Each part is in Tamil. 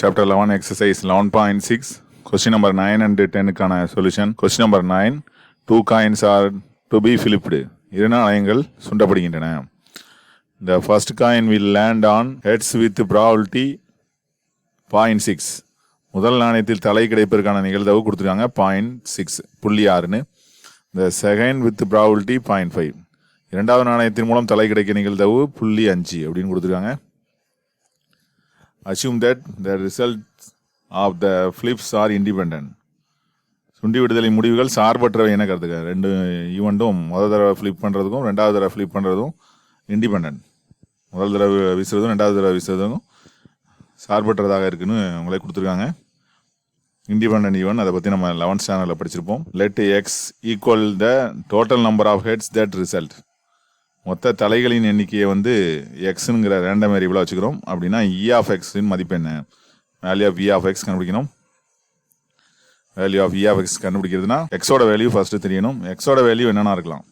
Chapter 11, exercise 11.6, question number 9 and 10 க்கான solution. Question number 9, two coins are to be flipped. இரு நாணயங்கள் சுண்டப்படுகின்றன. The first coin will land on heads with probability 0.6. முதல் நாணயத்தில் தலை கிடைப்பதற்கான நிகழ்தகவு கொடுத்துருக்காங்க 0.6 புள்ளி 6ன்னு. The second with probability 0.5. இரண்டாவது நாணயத்தின் மூலம் தலை கிடைக்க நிகழ்தகவு 0.5 அப்படின்னு கொடுத்துருக்காங்க. Assume that the results of the flips are independent. சுண்டி விடுதலின் முடிவுகள் சார்பற்றவை என கருதுக. ரெண்டு ஈவெண்ட்டும் முதல் தடவை ஃப்ளிப் பண்ணுறதுக்கும் ரெண்டாவது தடவை ஃப்ளிப் பண்ணுறதும் இண்டிபெண்ட். முதல் தடவை வீசுறதும் ரெண்டாவது தடவை வீசுறதும் சார்பற்றதாக இருக்குன்னு உங்களே கொடுத்துருக்காங்க. இண்டிபெண்ட் ஈவெண்ட் அதை பற்றி நம்ம 11th ஸ்டாண்டர்டில் படிச்சிருப்போம். Let X equal the total number of heads that result. மொத்த தலைகளின் எண்ணிக்கையை வந்து எக்ஸுங்கிற ரேண்டம் வேரியபிளாக வச்சுக்கிறோம். அப்படின்னா இ ஆஃப் எக்ஸின் மதிப்பு என்ன? Value of e of x கண்டுபிடிக்கணும். Value of e of x கண்டுபிடிக்கிறதுனா எக்ஸோட வேல்யூ ஃபர்ஸ்ட்டு தெரியணும். எக்ஸோட வேல்யூ என்னென்னா இருக்கலாம்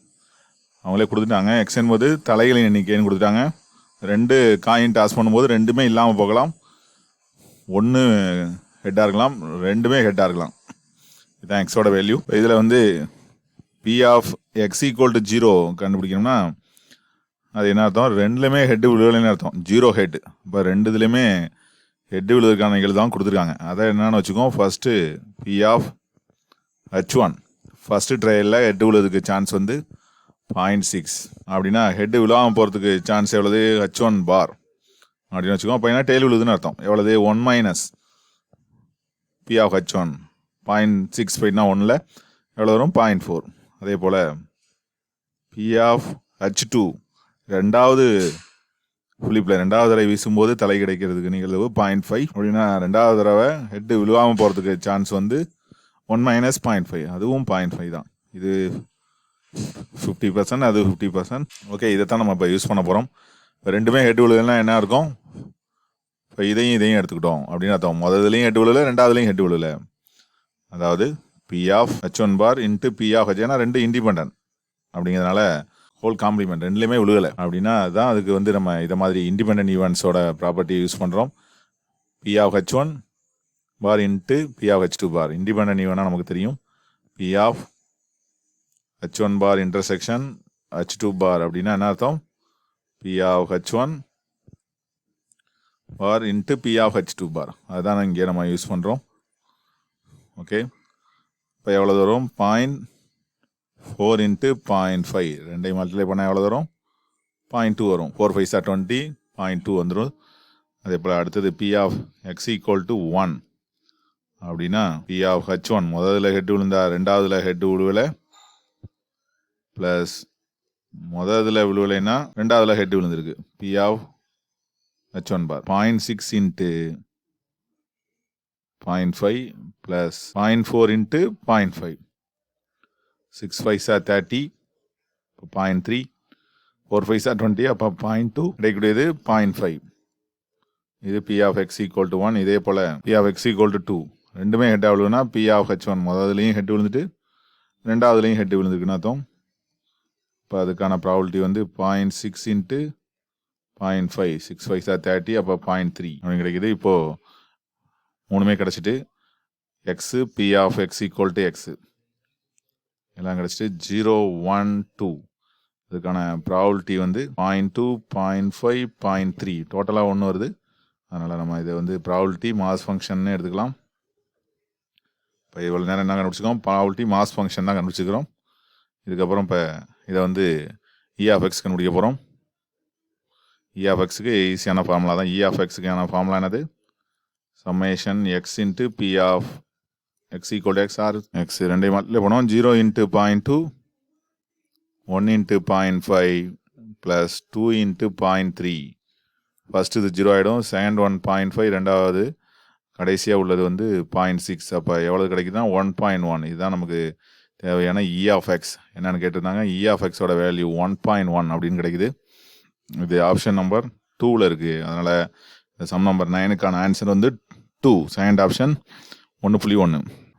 அவங்களே கொடுத்துட்டாங்க. எக்ஸ் என்பது தலைகளின் எண்ணிக்கைன்னு கொடுத்துட்டாங்க. ரெண்டு காயின் டாஸ் பண்ணும்போது ரெண்டுமே இல்லாமல் போகலாம். ஒன்று ஹெட்டாக இருக்கலாம், ரெண்டுமே ஹெட்டாக இருக்கலாம். இதுதான் எக்ஸோட வேல்யூ. இதில் வந்து P of X equal to 0 கண்டுபிடிக்கணும்னா அது என்ன அர்த்தம்? ரெண்டுலேயுமே ஹெட்டு விழுவலைன்னு அர்த்தம். 0 ஹெட். இப்போ ரெண்டுலேயுமே ஹெட்டு விழுவதற்கான நிகழ்வு தான் கொடுத்துருக்காங்க. அதை என்னென்னு வச்சுக்கோம். First P of H1 first ட்ரையலில் ஹெட்டு விழுவதுக்கு சான்ஸ் வந்து 0.6. அப்படின்னா ஹெட்டு விழாமல் போகிறதுக்கு சான்ஸ் எவ்வளவு? H1 பார் அப்படின்னு வச்சுக்கோம். அப்போ என்ன டெய்ல் விழுதுன்னு அர்த்தம். எவ்வளவு? 1 மைனஸ் பி ஆஃப் H1 0.65னா 1ல் எவ்வளோ வரும்? 0.4. அதே போல் பி ஆஃப் H2 ரெண்டாவது ஃபிலிப்பில் ரெண்டாவது தடவை வீசும்போது தலை கிடைக்கிறதுக்கு நிகழ்வு 0.5. அப்படின்னா ரெண்டாவது தடவை ஹெட்டு விழுவாமல் போகிறதுக்கு சான்ஸ் வந்து 1 மைனஸ் 0.5. அதுவும் 0.5 தான். இது 50%, அது 50%. ஓகே, இதைத்தான் நம்ம இப்போ யூஸ் பண்ண போகிறோம். இப்போ ரெண்டுமே ஹெட்டு விழுதுலாம் என்ன இருக்கும்? இப்போ இதையும் எடுத்துக்கிட்டோம் அப்படின்னு அர்த்தம். முதல்லையும் ஹெட்டு விழுல, ரெண்டாவதுலையும் ஹெட்டு விழுல. அதாவது P of H1 bar into P of H. ஏன்னா ரெண்டு இண்டிபெண்ட் அப்படிங்கிறதுனால ஹோல் காம்ப்ளிமெண்ட் ரெண்டுலேயுமே விழுகலை. அப்படின்னா அதுதான் அதுக்கு வந்து நம்ம இதை மாதிரி இண்டிபெண்ட் ஈவெண்ட்ஸோட ப்ராப்பர்ட்டி யூஸ் பண்ணுறோம். P of H1 bar into P of H2 bar. Independent ஈவெண்ட்டாக நமக்கு தெரியும். P of H1 bar intersection H2 bar அப்படின்னா என்ன அர்த்தம்? P of H1 bar into P of H2 bar. அதுதான் இங்கே நம்ம யூஸ் பண்ணுறோம். ஓகே, இப்போ எவ்வளோ வரும்? 0.4 இன்ட்டு 0.5 ரெண்டையும் மல்டிப்ளை பண்ணால் எவ்வளோ வரும்? 0.2 வரும். 4 5 20, 0.2 வந்துடும். அதே போல் அடுத்தது P of X equal to 1 அப்படின்னா பி ஆஃப் H1 முதல்ல ஹெட்டு விழுந்தா ரெண்டாவதுல ஹெட்டு விழுவலை, ப்ளஸ் முதல்ல விழுவலைன்னா ரெண்டாவதுல ஹெட்டு விழுந்திருக்கு. P of H1 bar 0.6 into 0.5 plus 0.4 into 0.5. 6 5s are 30, 0.3. 4 5s are 20, அப்போ 0.2 கிடைக்கக்கூடியது 0.5. இது P of x equal to 1. இதே போல் P of x equal to 2. ரெண்டுமே ஹெட் விழுவுனா P of H1 முதல்லையும் ஹெட் விழுந்துட்டு ரெண்டாவதுலையும் ஹெட் விழுந்துருக்குன்னு அர்த்தம். இப்போ அதுக்கான ப்ராபபிலிட்டி வந்து 0.6 into 0.5. 6 5s are 30, அப்போ 0.3 அப்படின்னு கிடைக்குது. இப்போது மூணுமே கிடச்சிட்டு x P of X equal to x எல்லாம் கிடச்சிட்டு 0 1 2. இதுக்கான ப்ராபபிலிட்டி வந்து 0.2 0.5 0.3 டோட்டலாக 1 வருது. அதனால் நம்ம இதை வந்து ப்ராபபிலிட்டி மாஸ் ஃபங்க்ஷன் எடுத்துக்கலாம். இப்போ இவ்வளோ நேரம் என்ன கண்டுபிடிச்சிக்கோம்? ப்ராபபிலிட்டி மாஸ் ஃபங்க்ஷன் தான் கண்டுபிடிச்சிக்கிறோம். இதுக்கப்புறம் இப்போ இதை வந்து இ ஆஃப் எக்ஸ் கண்டுபிடிக்க போகிறோம். இ ஆஃப் எக்ஸுக்கு ஈஸியான ஃபார்முலா தான். இ ஆஃப் எக்ஸுக்கான ஃபார்முலா என்னது? Summation x into p of x equal to x or x ரெண்டையும் மல்டிப்ளை பண்ணுவோம். 0 into 0.2, 1 into 0.5 plus 2 into 0.3. First இது 0 ஆகிடும். செகண்ட் 1.5, ரெண்டாவது கடைசியாக உள்ளது வந்து 0.6. அப்போ எவ்வளோ கிடைக்குதுன்னா 1.1. இதுதான் நமக்கு தேவையான இ ஆஃப் எக்ஸ். என்னென்னு கேட்டிருந்தாங்க. இ ஆஃப் எக்ஸோட வேல்யூ 1.1 அப்படின்னு கிடைக்குது. இது ஆப்ஷன் நம்பர் 2ல் இருக்குது. அதனால் இந்த சம் நம்பர் 9க்கான ஆன்சர் வந்து 2, செகண்ட் ஆப்ஷன் 1.1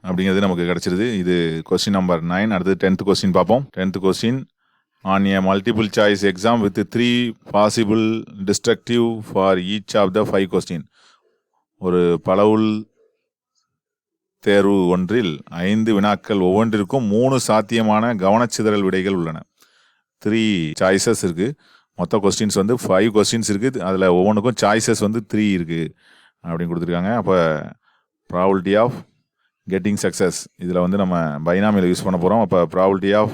அப்படிங்கிறது நமக்கு கிடச்சிருது. இது கொஸ்டின் நம்பர் 9. அடுத்தது 10th கொஸ்டின் பார்ப்போம். 10th question on a multiple choice exam with 3 possible destructive for each of the 5 questions. ஒரு பலவுள் தேர்வு ஒன்றில் 5 வினாக்கள் ஒவ்வொன்றிற்கும் 3 சாத்தியமான கவனச்சிதறல் விடைகள் உள்ளன. 3 சாய்ஸஸ் இருக்குது. மொத்த கொஸ்டின்ஸ் வந்து 5 கொஸ்டின்ஸ் இருக்குது. அதில் ஒவ்வொன்றுக்கும் சாய்ஸஸ் வந்து 3 இருக்குது அப்படின்னு கொடுத்துருக்காங்க. அப்போ ப்ராபபிலிட்டி ஆஃப் கெட்டிங் சக்ஸஸ் இதில் வந்து நம்ம பைனாமியில் யூஸ் பண்ண போகிறோம். அப்போ ப்ராபபிலிட்டி ஆஃப்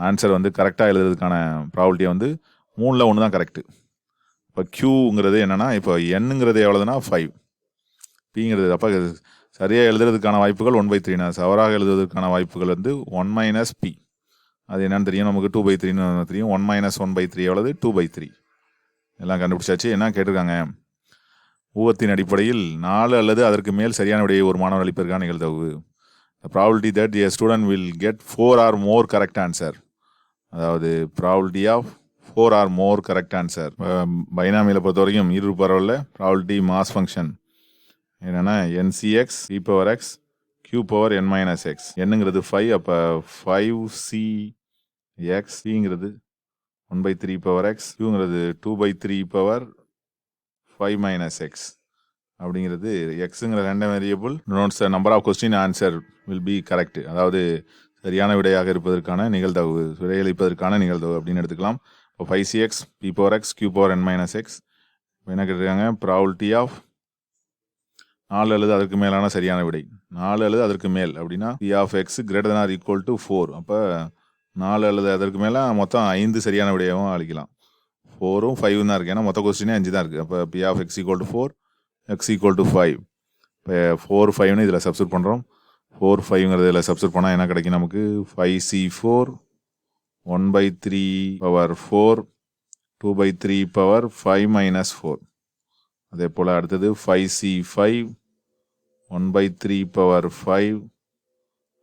ஆன்சர் வந்து கரெக்டாக எழுதுறதுக்கான ப்ராபபிலிட்டியை வந்து 3ல் 1 தான் கரெக்டு. இப்போ க்யூங்கிறது என்னென்னா, இப்போ என்னங்கிறது எவ்வளோதுன்னா 5, பிங்கிறது அப்போ சரியாக எழுதுறதுக்கான வாய்ப்புகள் 1/3, தவறாக எழுதுவதற்கான வாய்ப்புகள் வந்து 1 - p. அது என்னன்னு தெரியும் நமக்கு, 2/3ன்னு தெரியும். 1 - 1/3 எவ்வளவு, 2/3. எல்லாம் கண்டுபிடிச்சாச்சு. என்ன கேட்டிருக்காங்க, ஊகத்தின் அடிப்படையில் 4 அல்லது அதற்கு மேல் சரியான விடையை ஒரு மாணவர் அளிப்பதற்கான நிகழ்தகவு. The probability that a student will get 4 or more correct answer. அதாவது probability of 4 or more correct answer. பைனாமியில் பொறுத்த வரைக்கும் இரு பரவலில் probability mass function என்னென்னா NCX p power x q power n minus x. என்னங்கிறது 5, அப்போ 5cx, cங்கிறது 1/3 power x, qங்கிறது 2/3 power 5 minus x. அப்படிங்கிறது எக்ஸுங்கிற random variable notes number of question answer will be correct. அதாவது சரியான விடையாக இருப்பதற்கான நிகழ்தகவு, விடையளிப்பதற்கான நிகழ்தகவு அப்படின்னு எடுத்துக்கலாம். இப்போ 5cx p power x q power n minus x. என்ன கேட்டிருக்காங்க, ப்ராபபிலிட்டி ஆஃப் 4 அல்லது அதற்கு மேலான சரியான விடை. 4 அல்லது அதற்கு மேல் அப்படின்னா p of x greater than or equal to 4. அப்போ 4 அல்லது அதற்கு மேலே மொத்தம் 5 சரியான விடையாகவும் அளிக்கலாம். 4ம் 5 தான் இருக்குது, ஏன்னா மொத்த கொஸ்டினே 5 தான் இருக்குது. அப்போ p of x equal to 4, x equal to 5. இப்போ 4, 5ன்னு இதில் சப்ஸ்டிட் பண்ணுறோம். 4, 5ங்கிறது இதில் சப்ஸ்டிட் பண்ணால் என்ன கிடைக்கும் நமக்கு, 5c4 1/3 power 4 2/3 power 5 minus 4. அதே போல் அடுத்தது 5c5 1/3 power 5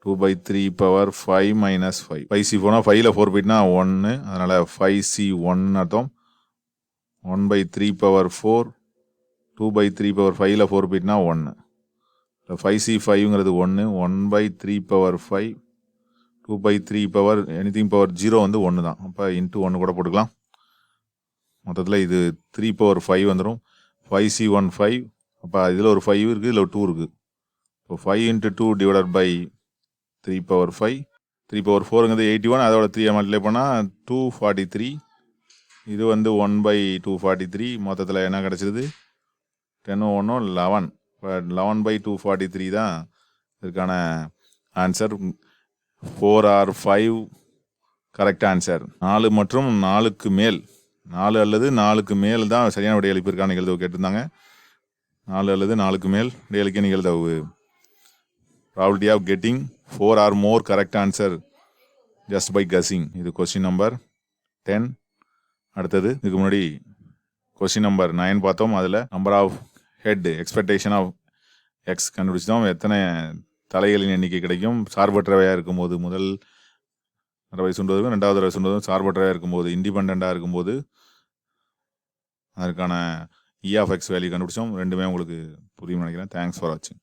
2/3 power 5 minus 5. 5c4னா 5ல் 4 போயிட்டுனா 1, அதனால் 5c1 அர்த்தம். 1/3 power 4 2/3 power 5ல் 4 போயிட்டுனா 1. 5c5ங்கிறது 1, 1/3 power 5 2/3 power anything power 0 வந்து 1 தான். அப்போ இன்ட்டு 1 கூட போட்டுக்கலாம். மொத்தத்தில் இது 3 power 5 வந்துடும். 5c1 5, அப்போ இதில் ஒரு 5 இருக்குது, இதில் ஒரு 2 இருக்குது. இப்போ 5 × 2 டிவைடட் பை 3 power 5. 3 power 4ங்கிறது 81, அதோட 3 மல்டிப்ளை பண்ணால் 243. இது வந்து 1/243. மொத்தத்தில் என்ன கிடச்சிருது, 10 1 11. இப்போ 11/243 தான் இதுக்கான ஆன்சர். 4 or 5 correct answer. 4 மற்றும் 4க்கு மேல், 4 அல்லது 4க்கு மேல் தான் சரியான விடையளிப்பிற்கான நிகழ்தகவு கேட்டிருந்தாங்க. 4 அல்லது 4க்கு மேல் விடையளிக்க நிகழ்தகவு. Probability of getting 4 or more correct answer just by guessing. இது கொஸ்டின் நம்பர் 10. அடுத்தது இதுக்கு முன்னாடி கொஸ்டின் நம்பர் 9 பார்த்தோம். அதில் number of head expectation of X கண்டுபிடிச்சோம். எத்தனை தலைகளின் எண்ணிக்கை கிடைக்கும் சார்பற்றவையாக இருக்கும்போது, முதல் தடவை சுண்டுவதும் 2வது தடவை சுண்டுவதும் சார்பற்றவையாக இருக்கும்போது, இண்டிபெண்ட்டாக இருக்கும்போது அதற்கான இ ஆஃப் எக்ஸ் வேல்யூ கண்டுபிடிச்சோம். ரெண்டுமே உங்களுக்கு புரியும் நினைக்கிறேன். தேங்க்ஸ் ஃபார் வாட்சிங்.